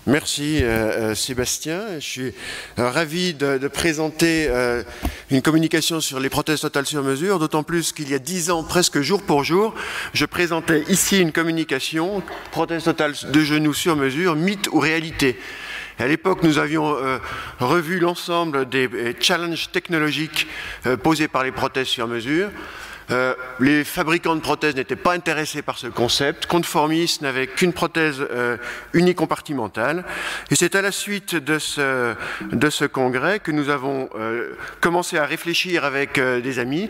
Merci Sébastien. Je suis ravi de présenter une communication sur les prothèses totales sur mesure, d'autant plus qu'il y a 10 ans, presque jour pour jour, je présentais ici une communication, prothèse totale de genou sur mesure, mythe ou réalité. À l'époque, nous avions revu l'ensemble des challenges technologiques posés par les prothèses sur mesure. Les fabricants de prothèses n'étaient pas intéressés par ce concept. Conformis n'avait qu'une prothèse unicompartimentale. Et c'est à la suite de ce congrès que nous avons commencé à réfléchir avec des amis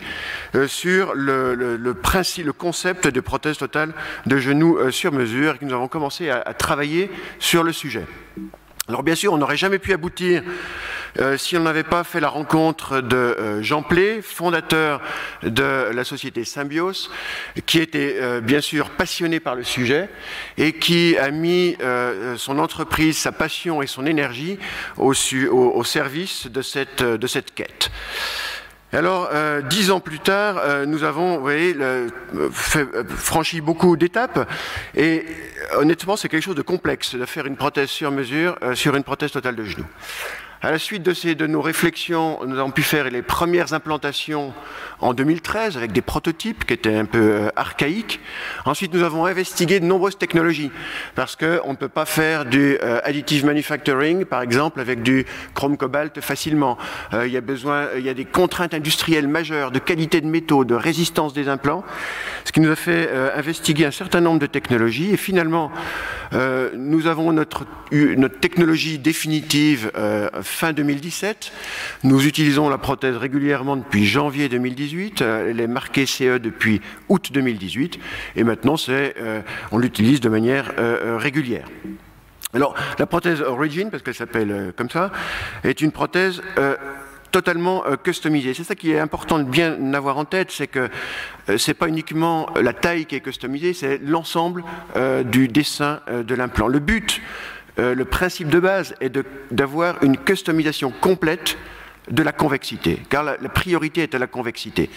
sur le concept de prothèse totale de genou sur mesure et que nous avons commencé à travailler sur le sujet. Alors bien sûr, on n'aurait jamais pu aboutir si on n'avait pas fait la rencontre de Jean Plé, fondateur de la société Symbios, qui était bien sûr passionné par le sujet et qui a mis son entreprise, sa passion et son énergie au service de cette quête. Alors, 10 ans plus tard, nous avons, vous voyez, franchi beaucoup d'étapes et honnêtement, c'est quelque chose de complexe de faire une prothèse sur mesure sur une prothèse totale de genou. À la suite de nos réflexions, nous avons pu faire les premières implantations en 2013 avec des prototypes qui étaient un peu archaïques. Ensuite, nous avons investigué de nombreuses technologies parce qu'on ne peut pas faire du additive manufacturing, par exemple, avec du chrome cobalt facilement. Il y a des contraintes industrielles majeures de qualité de métaux, de résistance des implants, ce qui nous a fait investiguer un certain nombre de technologies. Et finalement, nous avons notre technologie définitive fin 2017. Nous utilisons la prothèse régulièrement depuis janvier 2018. Elle est marquée CE depuis août 2018. Et maintenant, on l'utilise de manière régulière. Alors, la prothèse Origin, parce qu'elle s'appelle comme ça, est une prothèse totalement customisée. C'est ça qui est important de bien avoir en tête, c'est que c'est pas uniquement la taille qui est customisée, c'est l'ensemble du dessin de l'implant. Le but, le principe de base est d'avoir une customisation complète de la convexité, car la priorité est à la convexité.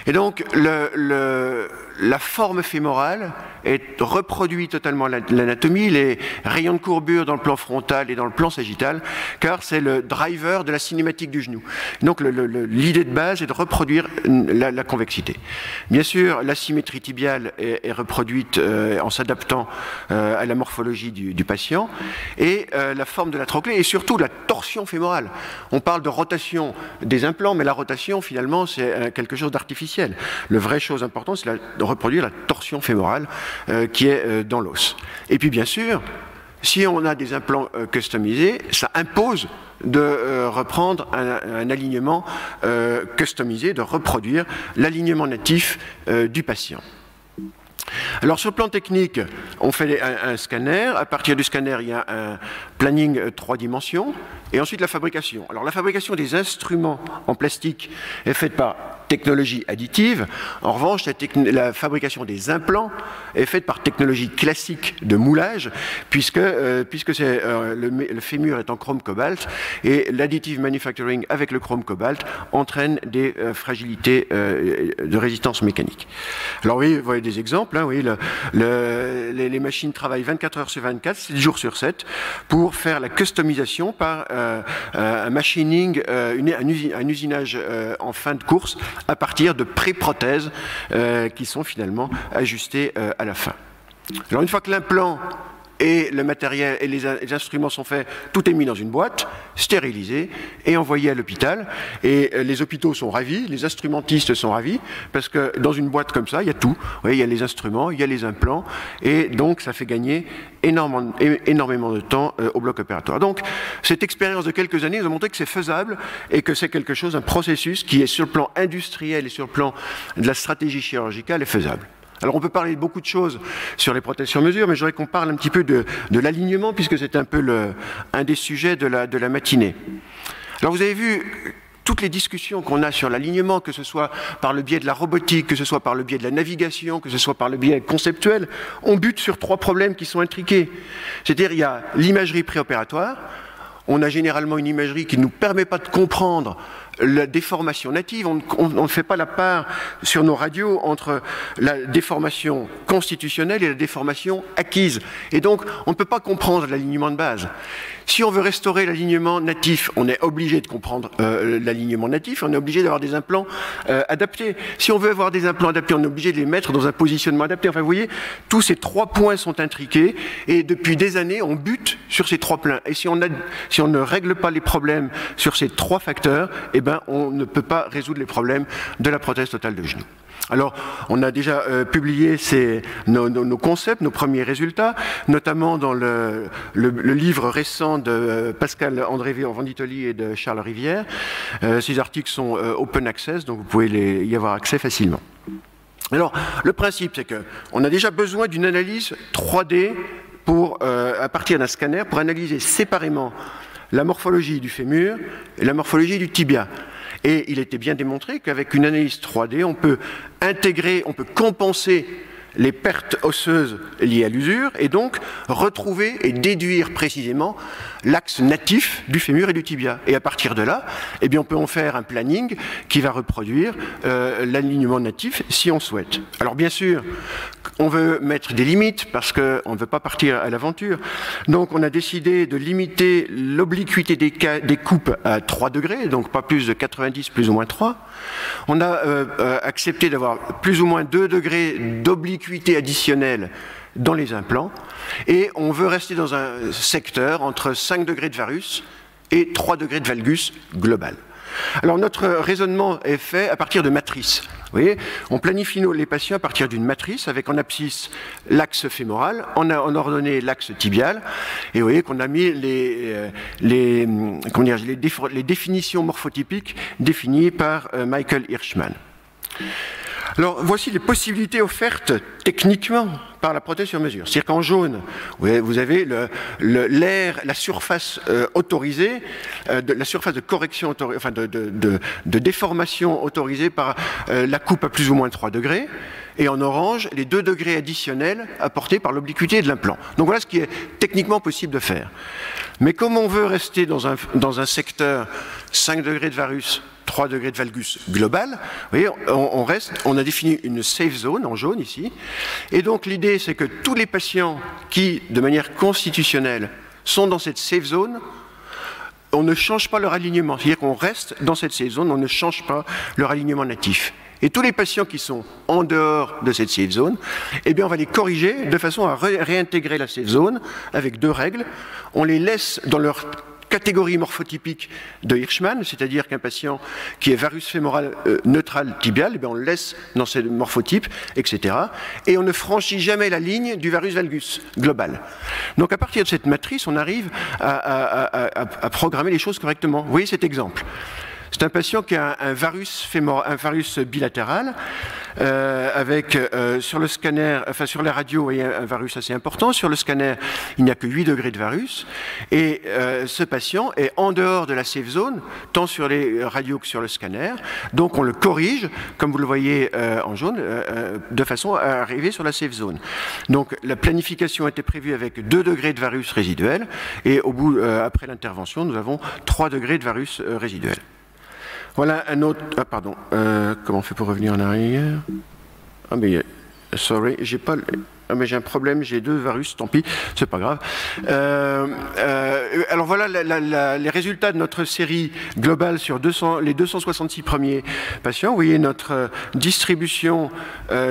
Et donc, la forme fémorale est reproduit totalement l'anatomie, les rayons de courbure dans le plan frontal et dans le plan sagittal, car c'est le driver de la cinématique du genou. Donc, l'idée de base est de reproduire la convexité. Bien sûr, la symétrie tibiale est reproduite en s'adaptant à la morphologie du patient, et la forme de la trochlée, et surtout la torsion fémorale. On parle de rotation des implants, mais la rotation, finalement, c'est quelque chose d'artificiel. La vraie chose importante, c'est de reproduire la torsion fémorale qui est dans l'os. Et puis, bien sûr, si on a des implants customisés, ça impose de reprendre un alignement customisé, de reproduire l'alignement natif du patient. Alors sur le plan technique, on fait un scanner. À partir du scanner, il y a un planning 3 dimensions et ensuite la fabrication. Alors la fabrication des instruments en plastique est faite par technologie additive. En revanche, la fabrication des implants est faite par technologie classique de moulage, puisque le fémur est en chrome cobalt et l'additive manufacturing avec le chrome cobalt entraîne des fragilités de résistance mécanique. Alors oui, vous voyez des exemples. Hein, oui, les machines travaillent 24 heures sur 24, 7 jours sur 7, pour faire la customisation par un machining, un usinage en fin de course, à partir de pré-prothèses qui sont finalement ajustées à la fin. Alors une fois que l'implant et le matériel et les instruments sont faits, tout est mis dans une boîte, stérilisé et envoyé à l'hôpital. Et les hôpitaux sont ravis, les instrumentistes sont ravis, parce que dans une boîte comme ça, il y a tout. Vous voyez, il y a les instruments, il y a les implants, et donc ça fait gagner énormément de temps au bloc opératoire. Donc cette expérience de quelques années nous a montré que c'est faisable et que c'est quelque chose, un processus qui est sur le plan industriel et sur le plan de la stratégie chirurgicale est faisable. Alors on peut parler de beaucoup de choses sur les prothèses sur mesure, mais je voudrais qu'on parle un petit peu de l'alignement, puisque c'est un peu un des sujets de la matinée. Alors vous avez vu toutes les discussions qu'on a sur l'alignement, que ce soit par le biais de la robotique, que ce soit par le biais de la navigation, que ce soit par le biais conceptuel, on bute sur 3 problèmes qui sont intriqués. C'est-à-dire il y a l'imagerie préopératoire. On a généralement une imagerie qui ne nous permet pas de comprendre la déformation native. On ne fait pas la part sur nos radios entre la déformation constitutionnelle et la déformation acquise. Et donc, on ne peut pas comprendre l'alignement de base. Si on veut restaurer l'alignement natif, on est obligé de comprendre l'alignement natif, on est obligé d'avoir des implants adaptés. Si on veut avoir des implants adaptés, on est obligé de les mettre dans un positionnement adapté. Enfin, vous voyez, tous ces trois points sont intriqués et depuis des années, on bute sur ces trois points. Et si on ne règle pas les problèmes sur ces trois facteurs, eh ben, on ne peut pas résoudre les problèmes de la prothèse totale de genou. Alors, on a déjà publié nos concepts, nos premiers résultats, notamment dans le livre récent de Pascal-André Venditoli et de Charles Rivière. Ces articles sont open access, donc vous pouvez y avoir accès facilement. Alors, le principe, c'est qu'on a déjà besoin d'une analyse 3D à partir d'un scanner pour analyser séparément la morphologie du fémur et la morphologie du tibia. Et il était bien démontré qu'avec une analyse 3D, on peut compenser les pertes osseuses liées à l'usure et donc retrouver et déduire précisément l'axe natif du fémur et du tibia. Et à partir de là, eh bien, on peut en faire un planning qui va reproduire l'alignement natif si on souhaite. Alors bien sûr, on veut mettre des limites parce qu'on ne veut pas partir à l'aventure. Donc on a décidé de limiter l'obliquité des coupes à 3 degrés, donc pas plus de 90, plus ou moins 3. On a accepté d'avoir plus ou moins 2 degrés d'obliquité additionnelle dans les implants, et on veut rester dans un secteur entre 5 degrés de varus et 3 degrés de valgus global. Alors notre raisonnement est fait à partir de matrices. Vous voyez, on planifie les patients à partir d'une matrice avec en abscisse l'axe fémoral, en ordonnée l'axe tibial, et vous voyez qu'on a mis les définitions morphotypiques définies par Michael Hirschman. Alors, voici les possibilités offertes techniquement par la prothèse sur mesure. C'est-à-dire qu'en jaune, vous avez la surface autorisée, la surface de correction, enfin de déformation autorisée par la coupe à plus ou moins 3 degrés, et en orange, les 2 degrés additionnels apportés par l'obliquité de l'implant. Donc voilà ce qui est techniquement possible de faire. Mais comme on veut rester dans un secteur 5 degrés de varus, 3 degrés de valgus global, vous voyez, on a défini une safe zone en jaune ici, et donc l'idée c'est que tous les patients qui, de manière constitutionnelle, sont dans cette safe zone, on ne change pas leur alignement, c'est-à-dire qu'on reste dans cette safe zone, on ne change pas leur alignement natif. Et tous les patients qui sont en dehors de cette safe zone, eh bien on va les corriger de façon à réintégrer la safe zone avec 2 règles. On les laisse dans leur catégorie morphotypique de Hirschman, c'est-à-dire qu'un patient qui est varus fémoral neutral tibial, eh bien on le laisse dans ces morphotypes, etc. Et on ne franchit jamais la ligne du varus valgus global. Donc à partir de cette matrice, on arrive à programmer les choses correctement. Vous voyez cet exemple. C'est un patient qui a un varus bilatéral, avec sur le scanner, enfin sur la radio, vous voyez un varus assez important. Sur le scanner, il n'y a que 8 degrés de varus. Et ce patient est en dehors de la safe zone, tant sur les radios que sur le scanner. Donc on le corrige, comme vous le voyez en jaune, de façon à arriver sur la safe zone. Donc la planification était prévue avec 2 degrés de varus résiduel. Et au bout, après l'intervention, nous avons 3 degrés de varus résiduel. Voilà un autre... Ah, pardon. Comment on fait pour revenir en arrière? Ah, mais... Sorry, j'ai pas... Ah, mais j'ai un problème, j'ai 2 varus, tant pis, c'est pas grave. Alors voilà les résultats de notre série globale sur les 266 premiers patients. Vous voyez notre distribution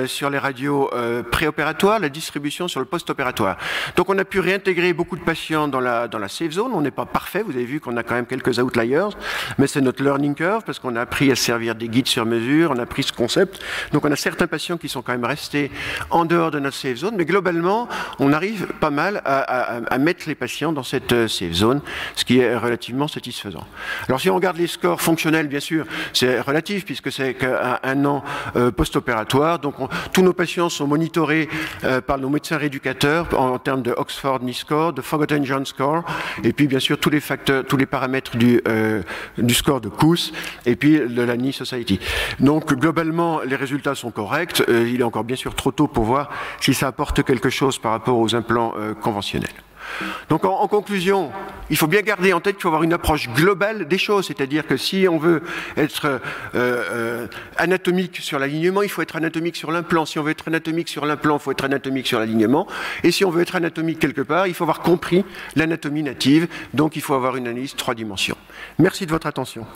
sur les radios préopératoires, la distribution sur le post-opératoire. Donc on a pu réintégrer beaucoup de patients dans la safe zone. On n'est pas parfait, vous avez vu qu'on a quand même quelques outliers, mais c'est notre learning curve parce qu'on a appris à servir des guides sur mesure, on a appris ce concept. Donc on a certains patients qui sont quand même restés en dehors de notre safe zone. Mais globalement, on arrive pas mal à mettre les patients dans cette safe zone, ce qui est relativement satisfaisant. Alors si on regarde les scores fonctionnels, bien sûr, c'est relatif puisque c'est qu'un an post-opératoire. Donc tous nos patients sont monitorés par nos médecins rééducateurs en termes de Oxford Knee Score, de Forgotten John Score, et puis bien sûr tous les facteurs, tous les paramètres du score de Kuss, et puis de la Knee Society. Donc globalement, les résultats sont corrects. Il est encore bien sûr trop tôt pour voir si ça apporte quelque chose par rapport aux implants conventionnels. Donc en conclusion, il faut bien garder en tête qu'il faut avoir une approche globale des choses, c'est-à-dire que si on veut être anatomique sur l'alignement, il faut être anatomique sur l'implant. Si on veut être anatomique sur l'implant, il faut être anatomique sur l'alignement. Et si on veut être anatomique quelque part, il faut avoir compris l'anatomie native, donc il faut avoir une analyse 3 dimensions. Merci de votre attention.